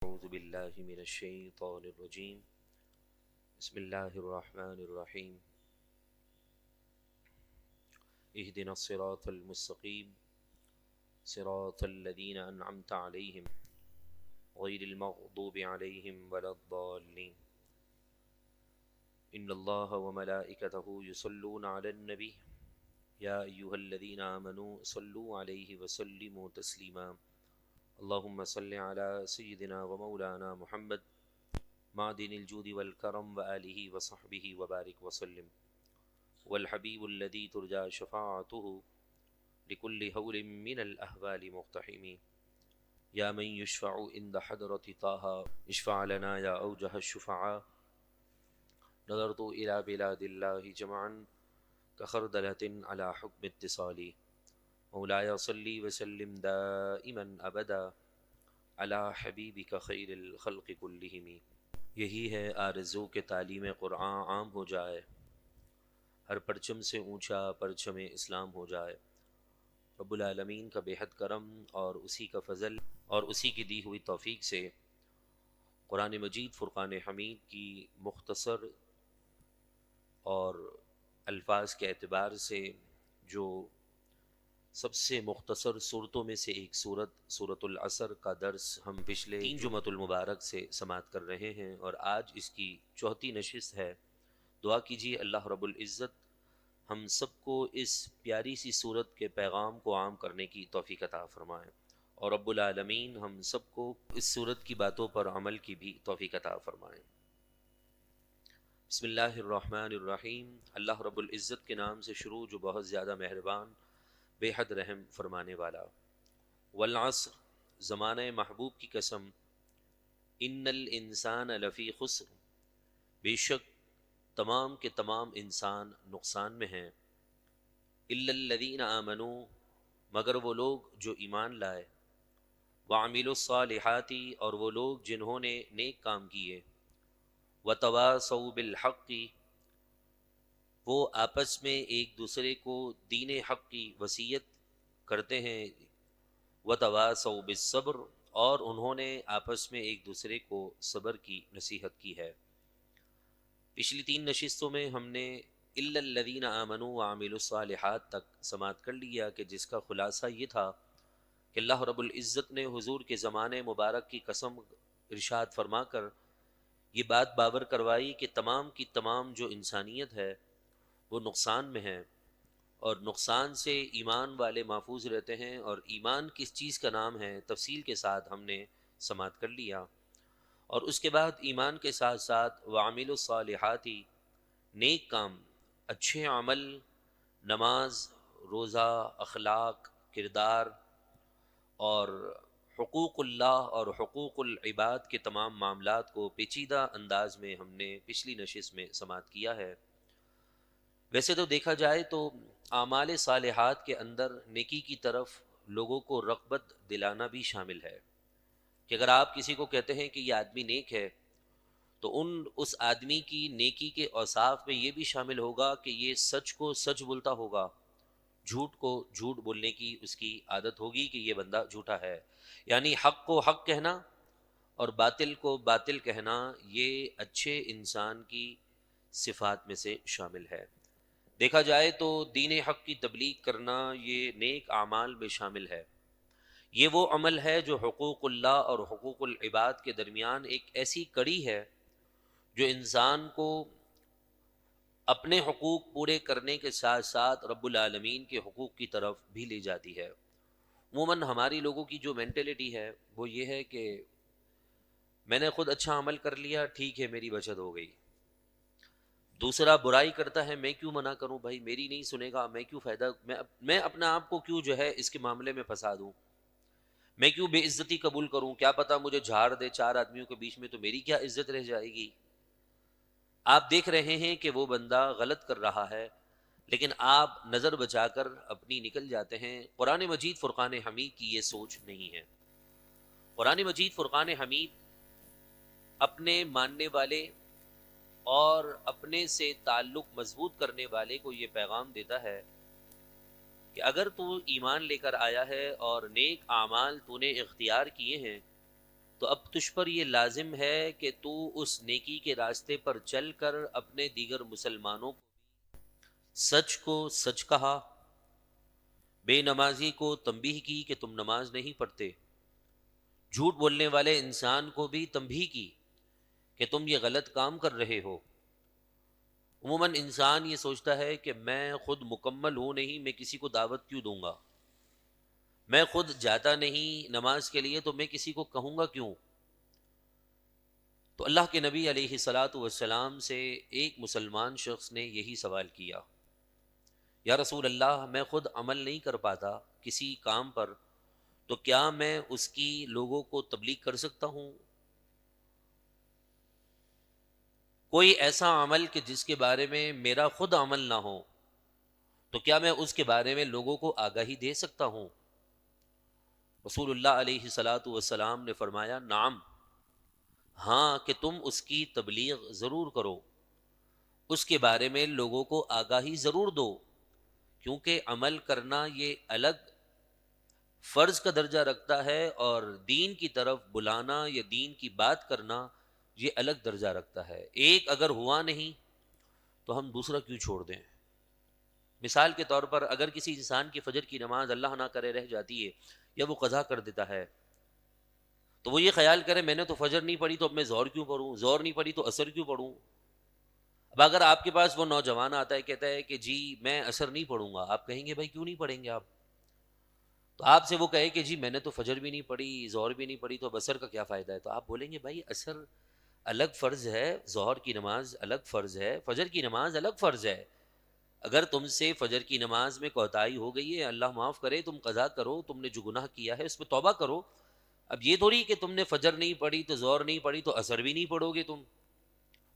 أعوذ بالله من الشيطان الرجيم. بسم الله الرحمن الرحيم. اهدنا الصراط المستقيم صراط الذين أنعمت عليهم غير المغضوب عليهم ولا الضالين. إن الله وملائكته يصلون على النبي يا أيها الذين آمنوا صلوا عليه وسلموا تسليما. اللهم صل على سيدنا ومولانا محمد معدن الجود والكرم وآله وصحبه وبارك وسلم. والحبيب الذي ترجى شفاعته لكل هول من الأهوال مقتحم. يا من يشفع عند حضرة طه اشفع لنا يا أوجه الشفعاء. نظرت إلى بلاد الله جمعا كخردلة على حكم اتصالي. مولاي صلي وسلم دائما أبدا على حبيبك خير الخلق كلهم. یہی ہے آرزو کہ تعلیم قرآن عام ہو جائے، ہر پرچم سے اونچا پرچم اسلام ہو جائے۔ رب العالمین کا بے حد کرم اور اسی کا فضل اور اسی کی دی ہوئی توفیق سے قرآن مجید فرقان حمید کی مختصر اور الفاظ کے اعتبار سے جو سب سے مختصر صورتوں میں سے ایک صورت سورۃ العصر کا درس ہم پچھلے 3 جمعۃ المبارک سے سماعت کر رہے ہیں، اور آج اس کی چوتھی نشست ہے۔ دعا کیجیے اللہ رب العزت ہم سب کو اس پیاری سی صورت کے پیغام کو عام کرنے کی توفیق عطا فرمائے، اور رب العالمین ہم سب کو اس صورت کی باتوں پر عمل کی بھی توفیق عطا فرمائے۔ بسم اللہ الرحمن الرحیم۔ اللہ رب العزت کے نام سے شروع جو بہت زیادہ مہربان بے حد رحم فرمانے والا۔ والعصر، زمانہ محبوب کی قسم۔ ان الانسان لفی خسر، بے شک تمام کے تمام انسان نقصان میں ہیں۔ الا الذین آمنوا، مگر وہ لوگ جو ایمان لائے۔ وعملوا الصالحات، اور وہ لوگ جنہوں نے نیک کام کیے۔ وتواصوا بالحق، وہ آپس میں ایک دوسرے کو دین حق کی وصیت کرتے ہیں۔ وتواصوا بالصبر، اور انہوں نے آپس میں ایک دوسرے کو صبر کی نصیحت کی ہے۔ پچھلی 3 نشستوں میں ہم نے الا الذین آمنوا وعملوا الصالحات تک سماعت کر لیا، کہ جس کا خلاصہ یہ تھا کہ اللہ رب العزت نے حضور کے زمانے مبارک کی قسم ارشاد فرما کر یہ بات باور کروائی کہ تمام کی تمام جو انسانیت ہے وہ نقصان میں ہے، اور نقصان سے ایمان والے محفوظ رہتے ہیں۔ اور ایمان کس چیز کا نام ہے تفصیل کے ساتھ ہم نے سماعت کر لیا، اور اس کے بعد ایمان کے ساتھ ساتھ وعملوا الصالحات، نیک کام، اچھے عمل، نماز، روزہ، اخلاق، کردار، اور حقوق اللہ اور حقوق العباد کے تمام معاملات کو پیچیدہ انداز میں ہم نے پچھلی نشست میں سماعت کیا ہے۔ ویسے تو دیکھا جائے تو اعمال صالحات کے اندر نیکی کی طرف لوگوں کو رغبت دلانا بھی شامل ہے، کہ اگر آپ کسی کو کہتے ہیں کہ یہ آدمی نیک ہے، تو اس آدمی کی نیکی کے اوصاف میں یہ بھی شامل ہوگا کہ یہ سچ کو سچ بولتا ہوگا، جھوٹ کو جھوٹ بولنے کی اس کی عادت ہوگی کہ یہ بندہ جھوٹا ہے۔ یعنی حق کو حق کہنا اور باطل کو باطل کہنا، یہ اچھے انسان کی صفات میں سے شامل ہے۔ دیکھا جائے تو دین حق کی تبلیغ کرنا یہ نیک اعمال میں شامل ہے۔ یہ وہ عمل ہے جو حقوق اللہ اور حقوق العباد کے درمیان ایک ایسی کڑی ہے جو انسان کو اپنے حقوق پورے کرنے کے ساتھ ساتھ رب العالمین کے حقوق کی طرف بھی لے جاتی ہے۔ عموماً ہماری لوگوں کی جو مینٹلٹی ہے وہ یہ ہے کہ میں نے خود اچھا عمل کر لیا، ٹھیک ہے میری بچت ہو گئی، دوسرا برائی کرتا ہے میں کیوں منع کروں، بھائی میری نہیں سنے گا، میں کیوں فائدہ، میں اپنے آپ کو کیوں جو ہے اس کے معاملے میں پھنسا دوں، میں کیوں بے عزتی قبول کروں، کیا پتا مجھے جھاڑ دے 4 آدمیوں کے بیچ میں تو میری کیا عزت رہ جائے گی۔ آپ دیکھ رہے ہیں کہ وہ بندہ غلط کر رہا ہے، لیکن آپ نظر بچا کر اپنی نکل جاتے ہیں۔ قرآن مجید فرقان حمید کی یہ سوچ نہیں ہے۔ قرآن مجید فرقان حمید اپنے ماننے والے اور اپنے سے تعلق مضبوط کرنے والے کو یہ پیغام دیتا ہے کہ اگر تو ایمان لے کر آیا ہے اور نیک اعمال تو نے اختیار کیے ہیں، تو اب تجھ پر یہ لازم ہے کہ تو اس نیکی کے راستے پر چل کر اپنے دیگر مسلمانوں کو سچ کو سچ کہا، بے نمازی کو تنبیہ کی کہ تم نماز نہیں پڑھتے، جھوٹ بولنے والے انسان کو بھی تنبیہ کی کہ تم یہ غلط کام کر رہے ہو۔ عموماً انسان یہ سوچتا ہے کہ میں خود مکمل ہوں نہیں، میں کسی کو دعوت کیوں دوں گا، میں خود جاتا نہیں نماز کے لیے تو میں کسی کو کہوں گا کیوں۔ تو اللہ کے نبی علیہ الصلاۃ والسلام سے ایک مسلمان شخص نے یہی سوال کیا، یا رسول اللہ، میں خود عمل نہیں کر پاتا کسی کام پر، تو کیا میں اس کی لوگوں کو تبلیغ کر سکتا ہوں؟ کوئی ایسا عمل کہ جس کے بارے میں میرا خود عمل نہ ہو، تو کیا میں اس کے بارے میں لوگوں کو آگاہی دے سکتا ہوں؟ رسول اللہ علیہ الصلاۃ والسلام نے فرمایا، نعم، ہاں، کہ تم اس کی تبلیغ ضرور کرو، اس کے بارے میں لوگوں کو آگاہی ضرور دو، کیونکہ عمل کرنا یہ الگ فرض کا درجہ رکھتا ہے، اور دین کی طرف بلانا یا دین کی بات کرنا یہ الگ درجہ رکھتا ہے۔ ایک اگر ہوا نہیں تو ہم دوسرا کیوں چھوڑ دیں؟ مثال کے طور پر اگر کسی انسان کی فجر کی نماز اللہ نہ کرے رہ جاتی ہے یا وہ قضا کر دیتا ہے، تو وہ یہ خیال کرے میں نے تو فجر نہیں پڑھی تو اب میں ظہر کیوں پڑھوں، ظہر نہیں پڑھی تو عصر کیوں پڑھوں۔ اب اگر آپ کے پاس وہ نوجوان آتا ہے، کہتا ہے کہ جی میں عصر نہیں پڑھوں گا، آپ کہیں گے بھائی کیوں نہیں پڑھیں گے آپ؟ تو آپ سے وہ کہے کہ جی میں نے تو فجر بھی نہیں پڑھی، ظہر بھی نہیں پڑھی، تو اب عصر کا کیا فائدہ ہے؟ تو آپ بولیں گے بھائی عصر الگ فرض ہے، ظہر کی نماز الگ فرض ہے، فجر کی نماز الگ فرض ہے۔ اگر تم سے فجر کی نماز میں کوتاہی ہو گئی ہے، اللہ معاف کرے، تم قضا کرو، تم نے جو گناہ کیا ہے اس پہ توبہ کرو۔ اب یہ تھوڑی کہ تم نے فجر نہیں پڑھی تو ظہر نہیں پڑھی تو عصر بھی نہیں پڑھو گے تم۔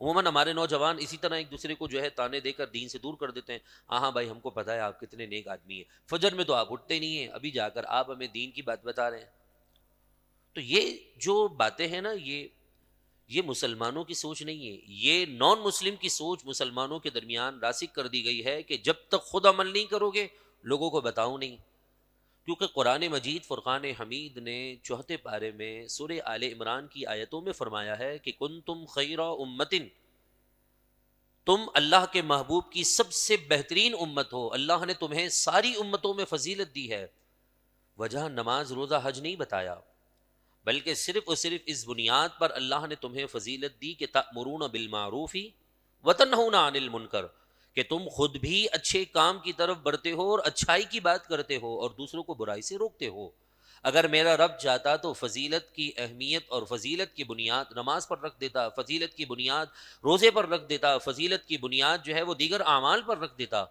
عموماً ہمارے نوجوان اسی طرح ایک دوسرے کو جو ہے تانے دے کر دین سے دور کر دیتے ہیں۔ ہاں ہاں بھائی، ہم کو پتہ ہے آپ کتنے نیک آدمی ہیں، فجر میں تو آپ اٹھتے نہیں ہیں، ابھی جا کر آپ ہمیں دین کی بات بتا رہے ہیں۔ تو یہ جو باتیں ہیں نا، یہ مسلمانوں کی سوچ نہیں ہے، یہ نان مسلم کی سوچ مسلمانوں کے درمیان راسخ کر دی گئی ہے کہ جب تک خود عمل نہیں کرو گے لوگوں کو بتاؤ نہیں۔ کیونکہ قرآن مجید فرقان حمید نے چوتھے پارے میں سورہ آل عمران کی آیتوں میں فرمایا ہے کہ کنتم خیر امتن، تم اللہ کے محبوب کی سب سے بہترین امت ہو، اللہ نے تمہیں ساری امتوں میں فضیلت دی ہے۔ وجہ نماز روزہ حج نہیں بتایا، بلکہ صرف اور صرف اس بنیاد پر اللہ نے تمہیں فضیلت دی کہ تأمرون بالمعروف وتنہون عن المنکر، کہ تم خود بھی اچھے کام کی طرف بڑھتے ہو اور اچھائی کی بات کرتے ہو اور دوسروں کو برائی سے روکتے ہو۔ اگر میرا رب چاہتا تو فضیلت کی اہمیت اور فضیلت کی بنیاد نماز پر رکھ دیتا، فضیلت کی بنیاد روزے پر رکھ دیتا، فضیلت کی بنیاد جو ہے وہ دیگر اعمال پر رکھ دیتا،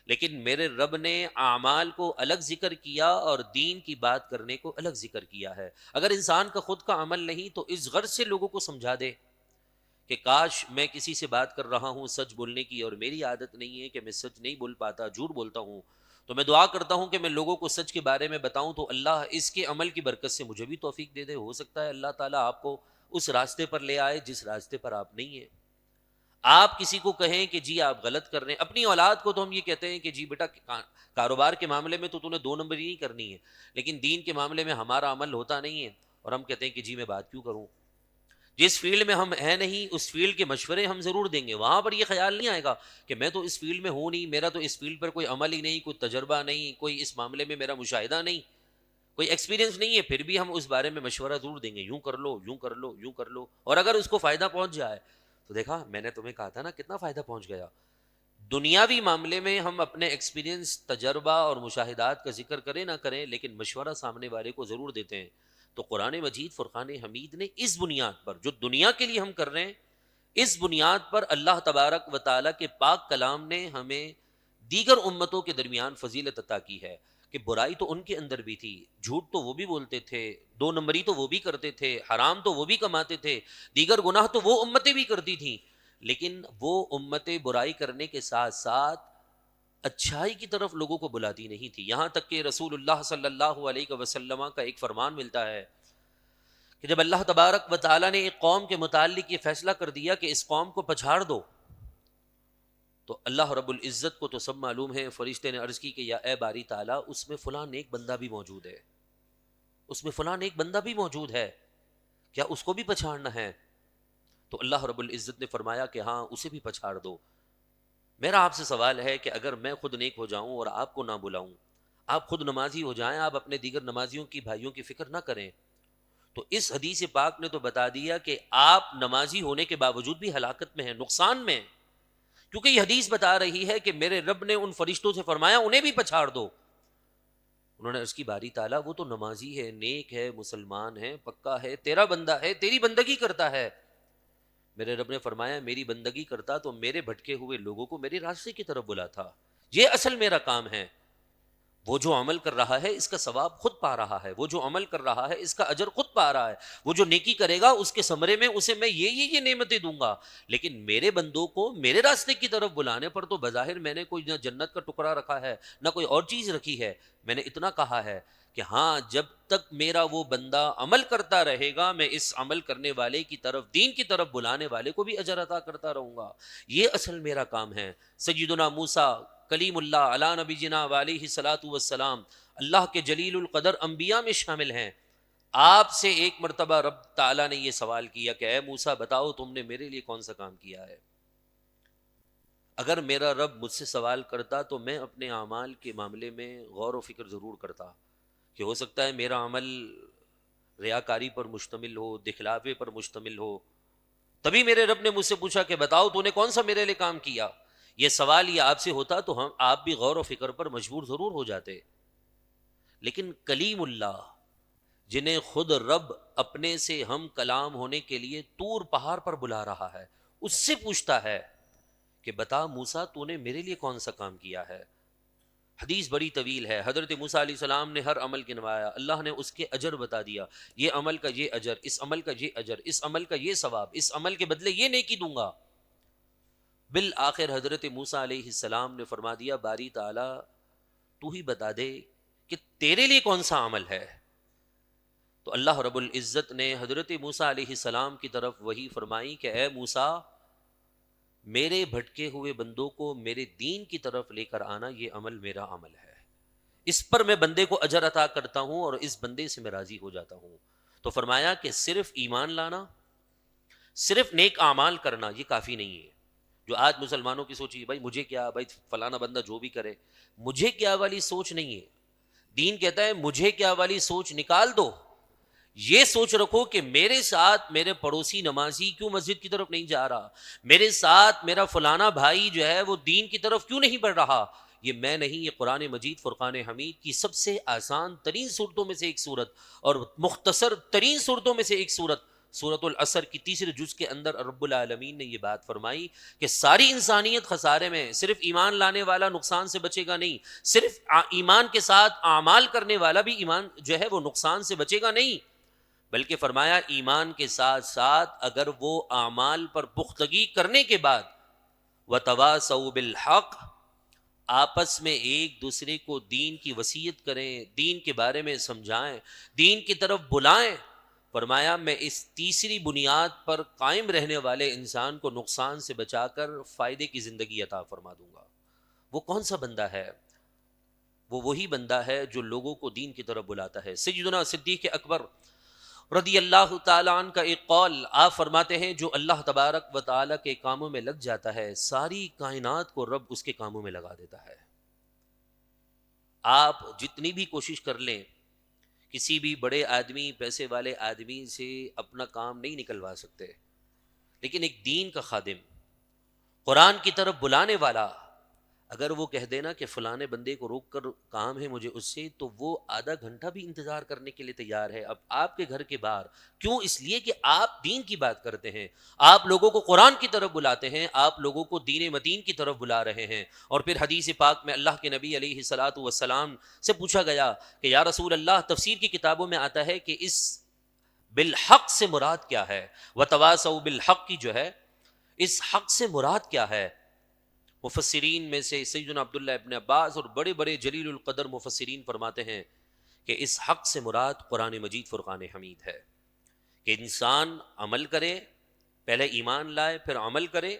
لیکن میرے رب نے اعمال کو الگ ذکر کیا اور دین کی بات کرنے کو الگ ذکر کیا ہے۔ اگر انسان کا خود کا عمل نہیں تو اس غرض سے لوگوں کو سمجھا دے کہ کاش میں کسی سے بات کر رہا ہوں سچ بولنے کی، اور میری عادت نہیں ہے کہ میں سچ نہیں بول پاتا، جھوٹ بولتا ہوں، تو میں دعا کرتا ہوں کہ میں لوگوں کو سچ کے بارے میں بتاؤں تو اللہ اس کے عمل کی برکت سے مجھے بھی توفیق دے دے۔ ہو سکتا ہے اللہ تعالیٰ آپ کو اس راستے پر لے آئے جس راستے پر آپ نہیں ہیں۔ آپ کسی کو کہیں کہ جی آپ غلط کر رہے ہیں، اپنی اولاد کو تو ہم یہ کہتے ہیں کہ جی بیٹا کاروبار کے معاملے میں تو نے 2 نمبری نہیں کرنی ہے، لیکن دین کے معاملے میں ہمارا عمل ہوتا نہیں ہے، اور ہم کہتے ہیں کہ جی میں بات کیوں کروں۔ جس فیلڈ میں ہم ہیں نہیں اس فیلڈ کے مشورے ہم ضرور دیں گے، وہاں پر یہ خیال نہیں آئے گا کہ میں تو اس فیلڈ میں ہوں نہیں، میرا تو اس فیلڈ پر کوئی عمل ہی نہیں، کوئی تجربہ نہیں، کوئی اس معاملے میں میرا مشاہدہ نہیں، کوئی ایکسپیرینس نہیں ہے، پھر بھی ہم اس بارے میں مشورہ ضرور دیں گے، یوں کر لو، یوں کر لو، یوں کر لو، اور اگر اس کو فائدہ پہنچ جائے تو دیکھا میں نے تمہیں کہا تھا نا کتنا فائدہ پہنچ گیا۔ دنیاوی معاملے میں ہم اپنے ایکسپیرینس، تجربہ اور مشاہدات کا ذکر کریں نہ کریں، لیکن مشورہ سامنے والے کو ضرور دیتے ہیں۔ تو قرآن مجید فرقان حمید نے اس بنیاد پر جو دنیا کے لیے ہم کر رہے ہیں، اس بنیاد پر اللہ تبارک و تعالیٰ کے پاک کلام نے ہمیں دیگر امتوں کے درمیان فضیلت عطا کی ہے کہ برائی تو ان کے اندر بھی تھی، جھوٹ تو وہ بھی بولتے تھے، 2 نمبری تو وہ بھی کرتے تھے، حرام تو وہ بھی کماتے تھے، دیگر گناہ تو وہ امتیں بھی کرتی تھیں، لیکن وہ امتیں برائی کرنے کے ساتھ ساتھ اچھائی کی طرف لوگوں کو بلاتی نہیں تھی۔ یہاں تک کہ رسول اللہ صلی اللہ علیہ وسلم کا ایک فرمان ملتا ہے کہ جب اللہ تبارک و تعالیٰ نے ایک قوم کے متعلق یہ فیصلہ کر دیا کہ اس قوم کو پچھاڑ دو، تو اللہ رب العزت کو تو سب معلوم ہے، فرشتے نے عرض کی کہ یا اے باری تعالیٰ اس میں فلاں نیک بندہ بھی موجود ہے، اس میں فلاں نیک بندہ بھی موجود ہے، کیا اس کو بھی پچھاڑنا ہے؟ تو اللہ رب العزت نے فرمایا کہ ہاں اسے بھی پچھاڑ دو۔ میرا آپ سے سوال ہے کہ اگر میں خود نیک ہو جاؤں اور آپ کو نہ بلاؤں، آپ خود نمازی ہو جائیں، آپ اپنے دیگر نمازیوں کی بھائیوں کی فکر نہ کریں، تو اس حدیث پاک نے تو بتا دیا کہ آپ نمازی ہونے کے باوجود بھی ہلاکت میں ہیں، نقصان میں ہیں، کیونکہ یہ حدیث بتا رہی ہے کہ میرے رب نے ان فرشتوں سے فرمایا انہیں بھی پچھاڑ دو۔ انہوں نے عرض کی باری تعالیٰ وہ تو نمازی ہے، نیک ہے، مسلمان ہے، پکا ہے، تیرا بندہ ہے، تیری بندگی کرتا ہے۔ میرے رب نے فرمایا میری بندگی کرتا تو میرے بھٹکے ہوئے لوگوں کو میرے راستے کی طرف بلاتا، یہ اصل میرا کام ہے۔ وہ جو عمل کر رہا ہے اس کا ثواب خود پا رہا ہے، وہ جو عمل کر رہا ہے اس کا اجر خود پا رہا ہے، وہ جو نیکی کرے گا اس کے ثمرے میں اسے میں یہ نعمتیں دوں گا۔ لیکن میرے بندوں کو میرے راستے کی طرف بلانے پر تو بظاہر میں نے کوئی نہ جنت کا ٹکڑا رکھا ہے نہ کوئی اور چیز رکھی ہے۔ میں نے اتنا کہا ہے کہ ہاں جب تک میرا وہ بندہ عمل کرتا رہے گا میں اس عمل کرنے والے کی طرف، دین کی طرف بلانے والے کو بھی اجر عطا کرتا رہوں گا، یہ اصل میرا کام ہے۔ سیدنا موسیٰ کلیم اللہ علی نبی جنا علیہ الصلاۃ والسلام اللہ کے جلیل القدر انبیاء میں شامل ہیں۔ آپ سے ایک مرتبہ رب تعالیٰ نے یہ سوال کیا کہ اے موسیٰ بتاؤ تم نے میرے لیے کون سا کام کیا ہے؟ اگر میرا رب مجھ سے سوال کرتا تو میں اپنے اعمال کے معاملے میں غور و فکر ضرور کرتا کہ ہو سکتا ہے میرا عمل ریاکاری پر مشتمل ہو، دکھلاوے پر مشتمل ہو، تبھی میرے رب نے مجھ سے پوچھا کہ بتاؤ تو نے کون سا میرے لیے کام کیا۔ یہ سوال یہ آپ سے ہوتا تو آپ بھی غور و فکر پر مجبور ضرور ہو جاتے۔ لیکن کلیم اللہ جنہیں خود رب اپنے سے ہم کلام ہونے کے لیے طور پہاڑ پر بلا رہا ہے، اس سے پوچھتا ہے کہ بتا موسیٰ تو نے میرے لیے کون سا کام کیا ہے۔ حدیث بڑی طویل ہے، حضرت موسیٰ علیہ السلام نے ہر عمل گنوایا، اللہ نے اس کے اجر بتا دیا، یہ عمل کا یہ اجر، اس عمل کا یہ اجر، اس عمل کا یہ ثواب، اس عمل کے بدلے یہ نیکی دوں گا۔ بالآخر حضرت موسیٰ علیہ السلام نے فرما دیا باری تعالیٰ تو ہی بتا دے کہ تیرے لیے کون سا عمل ہے۔ تو اللہ رب العزت نے حضرت موسیٰ علیہ السلام کی طرف وحی فرمائی کہ اے موسیٰ میرے بھٹکے ہوئے بندوں کو میرے دین کی طرف لے کر آنا یہ عمل میرا عمل ہے، اس پر میں بندے کو اجر عطا کرتا ہوں اور اس بندے سے میں راضی ہو جاتا ہوں۔ تو فرمایا کہ صرف ایمان لانا، صرف نیک اعمال کرنا یہ کافی نہیں ہے۔ جو آج مسلمانوں کی سوچ ہے بھائی مجھے کیا، بھائی فلانا بندہ جو بھی کرے مجھے کیا والی سوچ نہیں ہے۔ دین کہتا ہے مجھے کیا والی سوچ نکال دو، یہ سوچ رکھو کہ میرے ساتھ میرے پڑوسی نمازی کیوں مسجد کی طرف نہیں جا رہا، میرے ساتھ میرا فلانا بھائی جو ہے وہ دین کی طرف کیوں نہیں بڑھ رہا۔ یہ میں نہیں، یہ قرآن مجید فرقان حمید کی سب سے آسان ترین صورتوں میں سے ایک صورت اور مختصر ترین صورتوں میں سے ایک صورت سورۃ العصر کی تیسرے جز کے اندر رب العالمین نے یہ بات فرمائی کہ ساری انسانیت خسارے میں، صرف ایمان لانے والا نقصان سے بچے گا نہیں، صرف ایمان کے ساتھ اعمال کرنے والا بھی ایمان جو ہے وہ نقصان سے بچے گا نہیں، بلکہ فرمایا ایمان کے ساتھ ساتھ اگر وہ اعمال پر پختگی کرنے کے بعد وَتَوَاصَوْا بِالْحَقِّ آپس میں ایک دوسرے کو دین کی وصیت کریں، دین کے بارے میں سمجھائیں، دین کی طرف بلائیں، فرمایا میں اس تیسری بنیاد پر قائم رہنے والے انسان کو نقصان سے بچا کر فائدے کی زندگی عطا فرما دوں گا۔ وہ کون سا بندہ ہے؟ وہ وہی بندہ ہے جو لوگوں کو دین کی طرف بلاتا ہے۔ سیدنا صدیق اکبر رضی اللہ تعالیٰ عنہ کا ایک قول آپ فرماتے ہیں جو اللہ تبارک و تعالیٰ کے کاموں میں لگ جاتا ہے ساری کائنات کو رب اس کے کاموں میں لگا دیتا ہے۔ آپ جتنی بھی کوشش کر لیں کسی بھی بڑے آدمی، پیسے والے آدمی سے اپنا کام نہیں نکلوا سکتے، لیکن ایک دین کا خادم، قرآن کی طرف بلانے والا، اگر وہ کہہ دینا کہ فلانے بندے کو روک کر کام ہے مجھے اس سے، تو وہ آدھا گھنٹہ بھی انتظار کرنے کے لیے تیار ہے۔ اب آپ کے گھر کے باہر کیوں؟ اس لیے کہ آپ دین کی بات کرتے ہیں، آپ لوگوں کو قرآن کی طرف بلاتے ہیں، آپ لوگوں کو دین متین کی طرف بلا رہے ہیں۔ اور پھر حدیث پاک میں اللہ کے نبی علیہ الصلاۃ والسلام سے پوچھا گیا کہ یا رسول اللہ، تفسیر کی کتابوں میں آتا ہے کہ اس بالحق سے مراد کیا ہے؟ وتواصوا بالحق کی جو ہے اس حق سے مراد کیا ہے؟ مفسرین میں سے سیدنا عبداللہ ابن عباس اور بڑے بڑے جلیل القدر مفسرین فرماتے ہیں کہ اس حق سے مراد قرآن مجید فرقان حمید ہے، کہ انسان عمل کرے، پہلے ایمان لائے، پھر عمل کرے،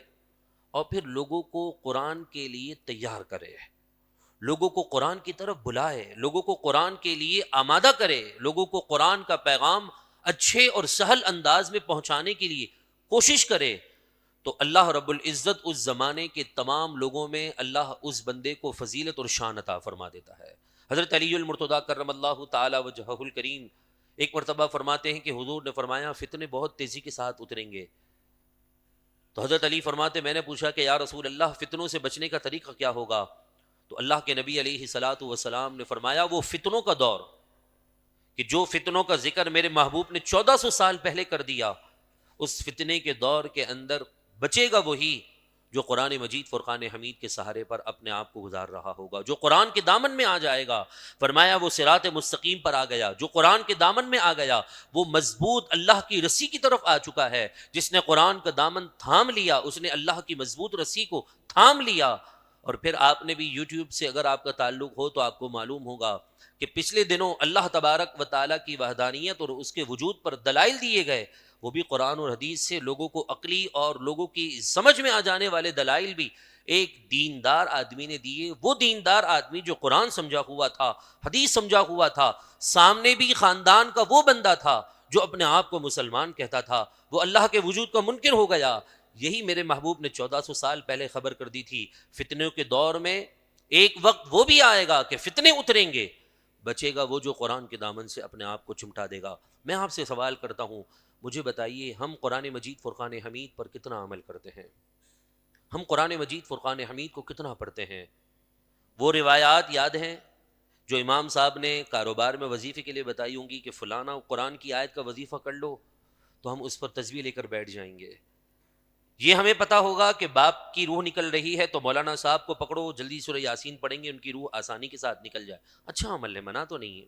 اور پھر لوگوں کو قرآن کے لیے تیار کرے، لوگوں کو قرآن کی طرف بلائے، لوگوں کو قرآن کے لیے آمادہ کرے، لوگوں کو قرآن کا پیغام اچھے اور سہل انداز میں پہنچانے کے لیے کوشش کرے تو اللہ رب العزت اس زمانے کے تمام لوگوں میں اللہ اس بندے کو فضیلت اور شان عطا فرما دیتا ہے۔ حضرت علی المرتضیٰ کرم اللہ تعالی وجہہ الکریم ایک مرتبہ فرماتے ہیں کہ حضور نے فرمایا فتنے بہت تیزی کے ساتھ اتریں گے۔ تو حضرت علی فرماتے میں نے پوچھا کہ یا رسول اللہ فتنوں سے بچنے کا طریقہ کیا ہوگا؟ تو اللہ کے نبی علیہ الصلاۃ والسلام نے فرمایا وہ فتنوں کا دور کہ جو فتنوں کا ذکر میرے محبوب نے 1400 سال پہلے کر دیا، اس فتنے کے دور کے اندر بچے گا وہی جو قرآن مجید فرقان حمید کے سہارے پر اپنے آپ کو گزار رہا ہوگا، جو قرآن کے دامن میں آ جائے گا۔ فرمایا وہ صراط مستقیم پر آ گیا، جو قرآن کے دامن میں آ گیا وہ مضبوط اللہ کی رسی کی طرف آ چکا ہے۔ جس نے قرآن کا دامن تھام لیا اس نے اللہ کی مضبوط رسی کو تھام لیا۔ اور پھر آپ نے بھی یوٹیوب سے اگر آپ کا تعلق ہو تو آپ کو معلوم ہوگا کہ پچھلے دنوں اللہ تبارک و تعالیٰ کی وحدانیت اور اس کے وجود پر دلائل دیے گئے، وہ بھی قرآن اور حدیث سے لوگوں کو عقلی اور لوگوں کی سمجھ میں آ جانے والے دلائل بھی ایک دیندار آدمی نے دیے۔ وہ دیندار آدمی جو قرآن سمجھا ہوا تھا، حدیث سمجھا ہوا تھا، سامنے بھی خاندان کا وہ بندہ تھا جو اپنے آپ کو مسلمان کہتا تھا، وہ اللہ کے وجود کا منکر ہو گیا۔ یہی میرے محبوب نے 1400 سال پہلے خبر کر دی تھی۔ فتنوں کے دور میں ایک وقت وہ بھی آئے گا کہ فتنے اتریں گے، بچے گا وہ جو قرآن کے دامن سے اپنے آپ کو چمٹا دے گا۔ میں آپ سے سوال کرتا ہوں، مجھے بتائیے ہم قرآن مجید فرقان حمید پر کتنا عمل کرتے ہیں؟ ہم قرآن مجید فرقان حمید کو کتنا پڑھتے ہیں؟ وہ روایات یاد ہیں جو امام صاحب نے کاروبار میں وظیفے کے لیے بتائی ہوں گی کہ فلانا قرآن کی آیت کا وظیفہ کر لو، تو ہم اس پر تسبیح لے کر بیٹھ جائیں گے۔ یہ ہمیں پتا ہوگا کہ باپ کی روح نکل رہی ہے تو مولانا صاحب کو پکڑو، جلدی سورہ یاسین پڑھیں گے، ان کی روح آسانی کے ساتھ نکل جائے۔ اچھا عمل ہے، منع تو نہیں ہے۔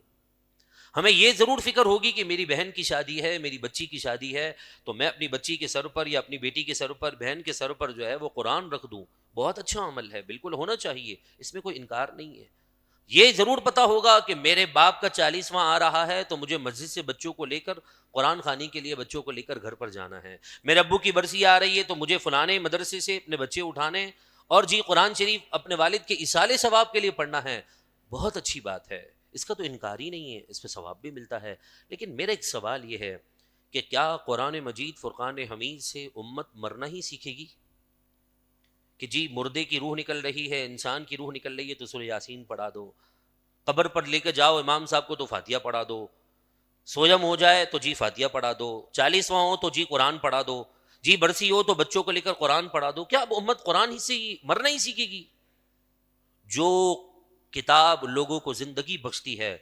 ہمیں یہ ضرور فکر ہوگی کہ میری بہن کی شادی ہے، میری بچی کی شادی ہے، تو میں اپنی بچی کے سر پر یا اپنی بیٹی کے سر پر، بہن کے سر پر جو ہے وہ قرآن رکھ دوں۔ بہت اچھا عمل ہے، بالکل ہونا چاہیے، اس میں کوئی انکار نہیں ہے۔ یہ ضرور پتا ہوگا کہ میرے باپ کا 40واں آ رہا ہے تو مجھے مسجد سے بچوں کو لے کر، قرآن خوانی کے لیے بچوں کو لے کر گھر پر جانا ہے۔ میرے ابو کی برسی آ رہی ہے تو مجھے فلانے مدرسے سے اپنے بچے اٹھانے اور قرآن شریف اپنے والد کے ایصال ثواب کے لیے پڑھنا ہے۔ بہت اچھی بات ہے، اس کا تو انکار ہی نہیں ہے، اس پہ ثواب بھی ملتا ہے۔ لیکن میرا ایک سوال یہ ہے کہ کیا قرآن مجید فرقان حمید سے امت مرنا ہی سیکھے گی؟ کہ جی مردے کی روح نکل رہی ہے، انسان کی روح نکل رہی ہے تو سورہ یاسین پڑھا دو، قبر پر لے کے جاؤ امام صاحب کو تو فاتحہ پڑھا دو، سوجم ہو جائے تو جی فاتحہ پڑھا دو، 40واں ہو تو جی قرآن پڑھا دو، جی برسی ہو تو بچوں کو لے کر قرآن پڑھا دو۔ کیا اب امت قرآن ہی سے مرنا ہی سیکھے گی؟ جو کتاب لوگوں کو زندگی بخشتی ہے،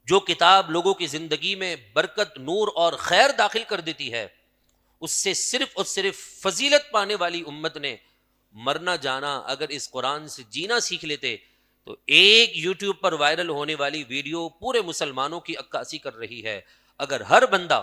جو کتاب لوگوں کی زندگی میں برکت، نور اور خیر داخل کر دیتی ہے، اس سے صرف اور صرف فضیلت پانے والی امت نے مرنا جانا اگر اس قرآن سے جینا سیکھ لیتے تو ایک یوٹیوب پر وائرل ہونے والی ویڈیو پورے مسلمانوں کی عکاسی کر رہی ہے۔ اگر ہر بندہ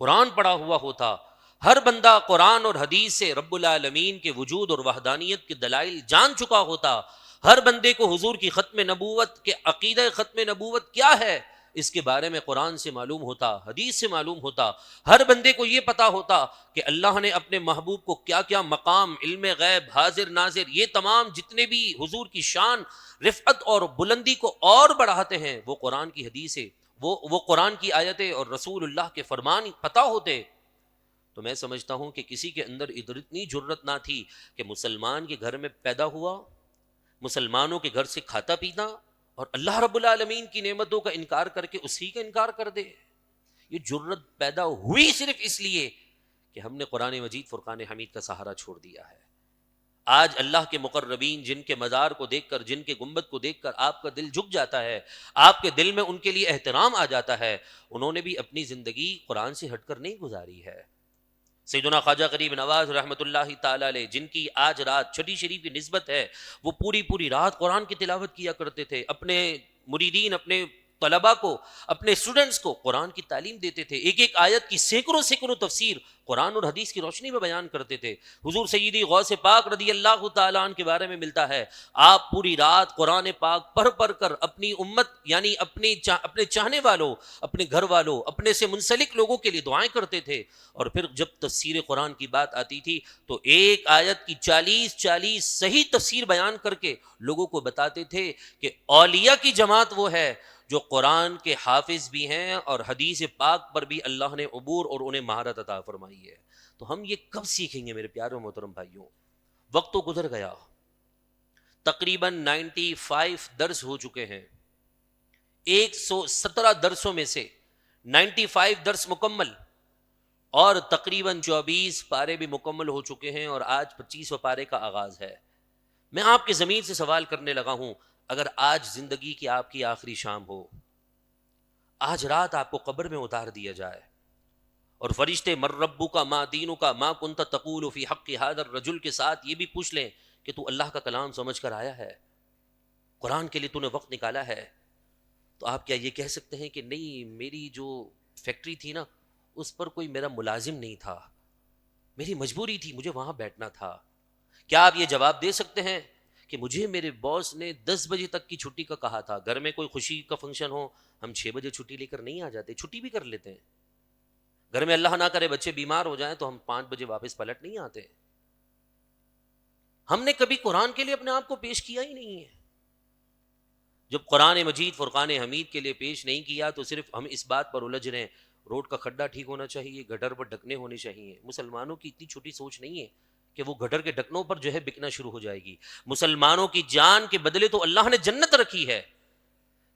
قرآن پڑھا ہوا ہوتا، ہر بندہ قرآن اور حدیث سے رب العالمین کے وجود اور وحدانیت کے دلائل جان چکا ہوتا، ہر بندے کو حضور کی ختم نبوت کے عقیدہ ختم نبوت کیا ہے اس کے بارے میں قرآن سے معلوم ہوتا، حدیث سے معلوم ہوتا، ہر بندے کو یہ پتا ہوتا کہ اللہ نے اپنے محبوب کو کیا کیا مقام، علم غیب، حاضر ناظر، یہ تمام جتنے بھی حضور کی شان، رفعت اور بلندی کو اور بڑھاتے ہیں وہ قرآن کی حدیث ہے، وہ قرآن کی آیتیں اور رسول اللہ کے فرمان پتا ہوتے، تو میں سمجھتا ہوں کہ کسی کے اندر اتنی جرت نہ تھی کہ مسلمان کے گھر میں پیدا ہوا، مسلمانوں کے گھر سے کھاتا پیتا اور اللہ رب العالمین کی نعمتوں کا انکار کر کے اسی کا انکار کر دے۔ یہ جرت پیدا ہوئی صرف اس لیے کہ ہم نے قرآن مجید فرقان حمید کا سہارا چھوڑ دیا ہے۔ آج اللہ کے مقربین جن کے مزار کو دیکھ کر، جن کے گنبد کو دیکھ کر آپ کا دل جھک جاتا ہے، آپ کے دل میں ان کے لیے احترام آ جاتا ہے، انہوں نے بھی اپنی زندگی قرآن سے ہٹ کر نہیں گزاری ہے۔ سیدنا خواجہ غریب نواز رحمۃ اللہ تعالی علیہ جن کی آج رات چھٹی شریف کی نسبت ہے، وہ پوری رات قرآن کی تلاوت کیا کرتے تھے، اپنے مریدین، اپنے طلباء کو، اپنے اسٹوڈنٹس کو قرآن کی تعلیم دیتے تھے، ایک ایک آیت کی سینکڑوں تفسیر قرآن اور حدیث کی روشنی میں بیان کرتے تھے۔ حضور سیدی غوث پاک رضی اللہ تعالیٰ عنہ کے بارے میں ملتا ہے، آپ پوری رات قرآن پاک پڑھ کر اپنی امت یعنی اپنے چاہنے والوں، اپنے گھر والوں، اپنے سے منسلک لوگوں کے لیے دعائیں کرتے تھے، اور پھر جب تفسیر قرآن کی بات آتی تھی تو ایک آیت کی 40 صحیح تفسیر بیان کر کے لوگوں کو بتاتے تھے کہ اولیاء کی جماعت وہ ہے جو قرآن کے حافظ بھی ہیں اور حدیث پاک پر بھی اللہ نے عبور اور انہیں مہارت عطا فرمائی ہے. تو ہم یہ کب سیکھیں گے میرے پیارے محترم بھائیوں؟ وقت تو گزر گیا، تقریباً 95 درس ہو چکے ہیں. 117 درسوں میں سے 95 درس مکمل اور تقریباً 24 پارے بھی مکمل ہو چکے ہیں، اور آج 25 پارے کا آغاز ہے. میں آپ کے ضمیر سے سوال کرنے لگا ہوں، اگر آج زندگی کی آپ کی آخری شام ہو، آج رات آپ کو قبر میں اتار دیا جائے اور فرشتے مر ربک ما دینک ما کنت تقول فی حق ھذا الرجل کے ساتھ یہ بھی پوچھ لیں کہ تو اللہ کا کلام سمجھ کر آیا ہے، قرآن کے لیے تو نے وقت نکالا ہے، تو آپ کیا یہ کہہ سکتے ہیں کہ نہیں، میری جو فیکٹری تھی نا اس پر کوئی میرا ملازم نہیں تھا، میری مجبوری تھی، مجھے وہاں بیٹھنا تھا؟ کیا آپ یہ جواب دے سکتے ہیں کہ مجھے میرے باس نے 10 بجے تک کی چھٹی کا کہا تھا، گھر میں کوئی خوشی کا فنکشن ہو ہم 6 بجے چھٹی لے کر نہیں آ جاتے، چھٹی بھی کر لیتے ہیں، گھر میں اللہ نہ کرے بچے بیمار ہو جائیں تو ہم 5 بجے واپس پلٹ نہیں آتے. ہم نے کبھی قرآن کے لیے اپنے آپ کو پیش کیا ہی نہیں ہے. جب قرآن مجید فرقان حمید کے لیے پیش نہیں کیا تو صرف ہم اس بات پر الجھ رہے ہیں روڈ کا کھڈا ٹھیک ہونا چاہیے، گٹر پر ڈھکنے ہونے چاہیے. مسلمانوں کی اتنی چھوٹی سوچ نہیں ہے کہ وہ گٹر کے ڈھکنوں پر جو ہے بکنا شروع ہو جائے گی. مسلمانوں کی جان کے بدلے تو اللہ نے جنت رکھی ہے،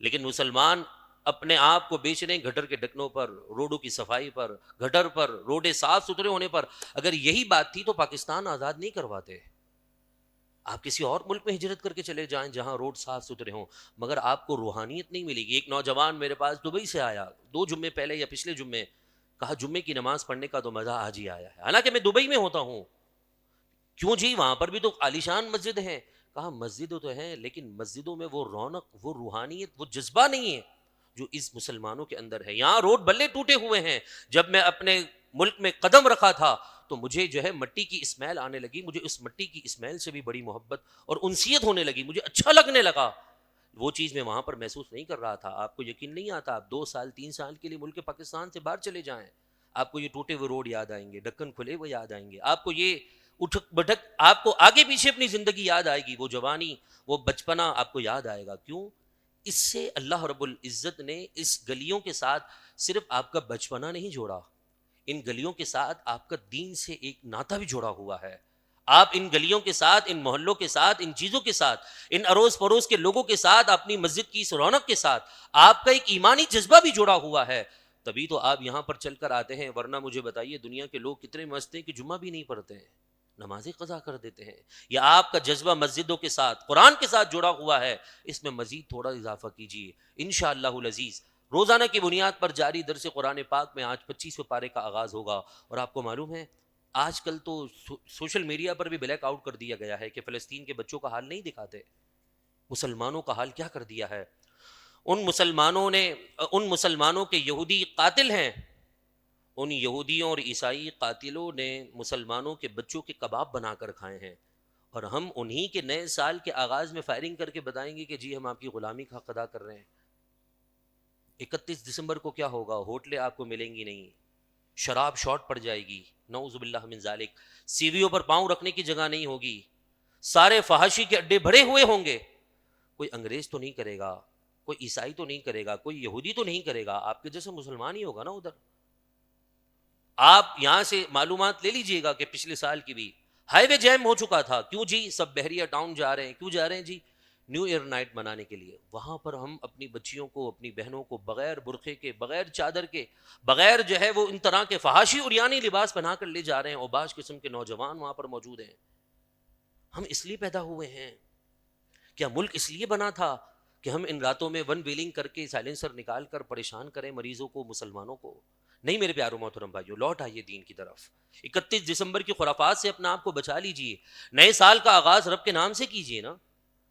لیکن مسلمان اپنے آپ کو بیچ رہے ہیں گٹر کے ڈھکنوں پر، روڈوں کی صفائی پر، گٹر پر، روڈیں صاف ستھرے ہونے پر. اگر یہی بات تھی تو پاکستان آزاد نہیں کرواتے. آپ کسی اور ملک میں ہجرت کر کے چلے جائیں جہاں روڈ صاف ستھرے ہوں، مگر آپ کو روحانیت نہیں ملے گی. ایک نوجوان میرے پاس دبئی سے آیا 2 جمعے پہلے یا پچھلے جمعے، کہا جمعے کی نماز پڑھنے کا تو مزہ آج ہی آیا ہے، حالانکہ میں دبئی میں ہوتا ہوں. کیوں جی؟ وہاں پر بھی تو عالیشان مسجد ہیں. کہا مسجدوں تو ہیں لیکن مسجدوں میں وہ رونق، وہ روحانیت، وہ جذبہ نہیں ہے جو اس مسلمانوں کے اندر ہے. یہاں روڈ بلے ٹوٹے ہوئے ہیں. جب میں اپنے ملک میں قدم رکھا تھا تو مجھے جو ہے مٹی کی اسمیل آنے لگی، مجھے اس مٹی کی اسمیل سے بھی بڑی محبت اور انسیت ہونے لگی، مجھے اچھا لگنے لگا. وہ چیز میں وہاں پر محسوس نہیں کر رہا تھا. آپ کو یقین نہیں آتا، آپ 2 سال 3 سال کے لیے ملک پاکستان سے باہر چلے جائیں، آپ کو یہ ٹوٹے ہوئے روڈ یاد آئیں گے، ڈھکن کھلے ہوئے یاد آئیں گے، آپ کو یہ اٹھک بٹھک، آپ کو آگے پیچھے اپنی زندگی یاد آئے گی، وہ جوانی، وہ بچپنا آپ کو یاد آئے گا. کیوں؟ اس سے اللہ رب العزت نے اس گلیوں کے ساتھ صرف آپ کا بچپنا نہیں جوڑا، ان گلیوں کے ساتھ آپ کا دین سے ایک ناتا بھی جوڑا ہوا ہے. آپ ان گلیوں کے ساتھ، ان محلوں کے ساتھ، ان چیزوں کے ساتھ، ان اڑوس پڑوس کے لوگوں کے ساتھ، اپنی مسجد کی اس رونق کے ساتھ آپ کا ایک ایمانی جذبہ بھی جڑا ہوا ہے. تبھی تو آپ یہاں پر چل کر آتے ہیں. ورنہ مجھے بتائیے دنیا کے لوگ کتنے مست ہیں کہ جمعہ بھی نہیں پڑھتے ہیں، نمازیں قضا کر دیتے ہیں. یا آپ کا جذبہ مسجدوں کے ساتھ، قرآن کے ساتھ جڑا ہوا ہے، اس میں مزید تھوڑا اضافہ کیجیے انشاءاللہ العزیز. روزانہ کی بنیاد پر جاری درس قرآن پاک میں آج 25 پارے کا آغاز ہوگا. اور آپ کو معلوم ہے آج کل تو سوشل میڈیا پر بھی بلیک آؤٹ کر دیا گیا ہے کہ فلسطین کے بچوں کا حال نہیں دکھاتے، مسلمانوں کا حال کیا کر دیا ہے. ان مسلمانوں کے یہودی قاتل ہیں، ان یہودیوں اور عیسائی قاتلوں نے مسلمانوں کے بچوں کے کباب بنا کر کھائے ہیں، اور ہم انہی کے نئے سال کے آغاز میں فائرنگ کر کے بتائیں گے کہ جی ہم آپ کی غلامی کا حق ادا کر رہے ہیں. 31 دسمبر کو کیا ہوگا؟ ہوٹلیں آپ کو ملیں گی نہیں، شراب شارٹ پڑ جائے گی، نعوذ باللہ من ذالک، سیویوں پر پاؤں رکھنے کی جگہ نہیں ہوگی، سارے فحاشی کے اڈے بھرے ہوئے ہوں گے. کوئی انگریز تو نہیں کرے گا، کوئی عیسائی تو نہیں کرے گا، کوئی یہودی تو نہیں کرے گا، آپ کے جیسے مسلمان ہی ہوگا نا ادھر. آپ یہاں سے معلومات لے لیجئے گا کہ پچھلے سال کی بھی ہائی وے جیم ہو چکا تھا. کیوں جی؟ سب بحریہ ٹاؤن جا رہے ہیں. کیوں جا رہے ہیں جی؟ نیو ایئر نائٹ منانے کے لیے. وہاں پر ہم اپنی بچیوں کو، اپنی بہنوں کو بغیر برقعے کے، بغیر چادر کے، بغیر جو ہے وہ ان طرح کے فحاشی عریانی لباس پہنا کر لے جا رہے ہیں. اوباش قسم کے نوجوان وہاں پر موجود ہیں. ہم اس لیے پیدا ہوئے ہیں؟ کیا ملک اس لیے بنا تھا کہ ہم ان راتوں میں ون ویلنگ کر کے سائلنسر نکال کر پریشان کریں مریضوں کو، مسلمانوں کو؟ نہیں میرے پیاروں محترم بھائیوں، لوٹ آئیے دین کی طرف. 31 دسمبر کی خرافات سے اپنا آپ کو بچا لیجئے. نئے سال کا آغاز رب کے نام سے کیجئے نا،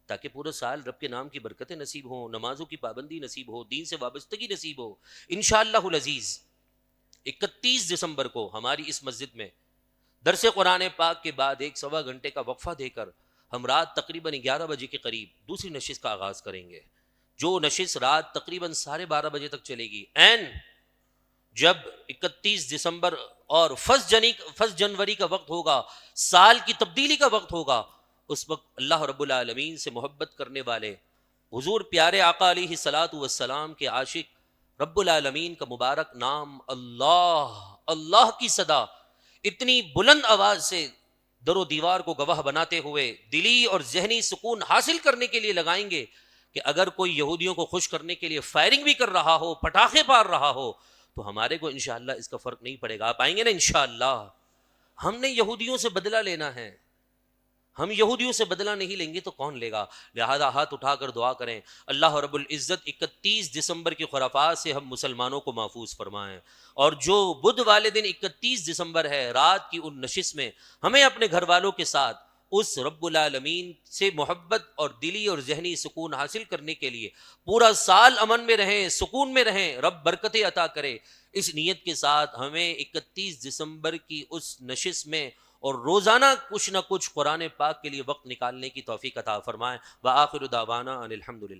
تاکہ پورا سال رب کے نام کی برکتیں نصیب ہوں، نمازوں کی پابندی نصیب ہو، دین سے وابستگی نصیب ہو انشاءاللہ العزیز. 31 دسمبر کو ہماری اس مسجد میں درس قرآن پاک کے بعد 1-1.25 گھنٹے کا وقفہ دے کر ہم رات تقریباً 11 بجے کے قریب دوسری نشست کا آغاز کریں گے، جو نشست رات تقریباً 12:30 بجے تک چلے گی. این جب 31 دسمبر اور 1 جنوری کا وقت ہوگا، سال کی تبدیلی کا وقت ہوگا، اس وقت اللہ رب العالمین سے محبت کرنے والے حضور پیارے آقا علیہ الصلاۃ والسلام کے عاشق رب العالمین کا مبارک نام اللہ، اللہ کی صدا اتنی بلند آواز سے در و دیوار کو گواہ بناتے ہوئے دلی اور ذہنی سکون حاصل کرنے کے لیے لگائیں گے کہ اگر کوئی یہودیوں کو خوش کرنے کے لیے فائرنگ بھی کر رہا ہو، پٹاخے پار رہا ہو، تو ہمارے کو انشاءاللہ اس کا فرق نہیں پڑے گا. آپ آئیں گے نا انشاءاللہ. ہم نے یہودیوں سے بدلہ لینا ہے، ہم یہودیوں سے بدلہ نہیں لیں گے تو کون لے گا؟ لہذا ہاتھ اٹھا کر دعا کریں اللہ رب العزت 31 دسمبر کی خرافات سے ہم مسلمانوں کو محفوظ فرمائیں، اور جو بدھ والے دن 31 دسمبر ہے رات کی ان نشست میں ہمیں اپنے گھر والوں کے ساتھ اس رب العالمین سے محبت اور دلی اور ذہنی سکون حاصل کرنے کے لیے پورا سال امن میں رہیں، سکون میں رہیں، رب برکتیں عطا کرے. اس نیت کے ساتھ ہمیں 31 دسمبر کی اس نشست میں اور روزانہ کچھ نہ کچھ قرآن پاک کے لیے وقت نکالنے کی توفیق عطا فرمائے. وآخر دعوانا ان الحمدللہ.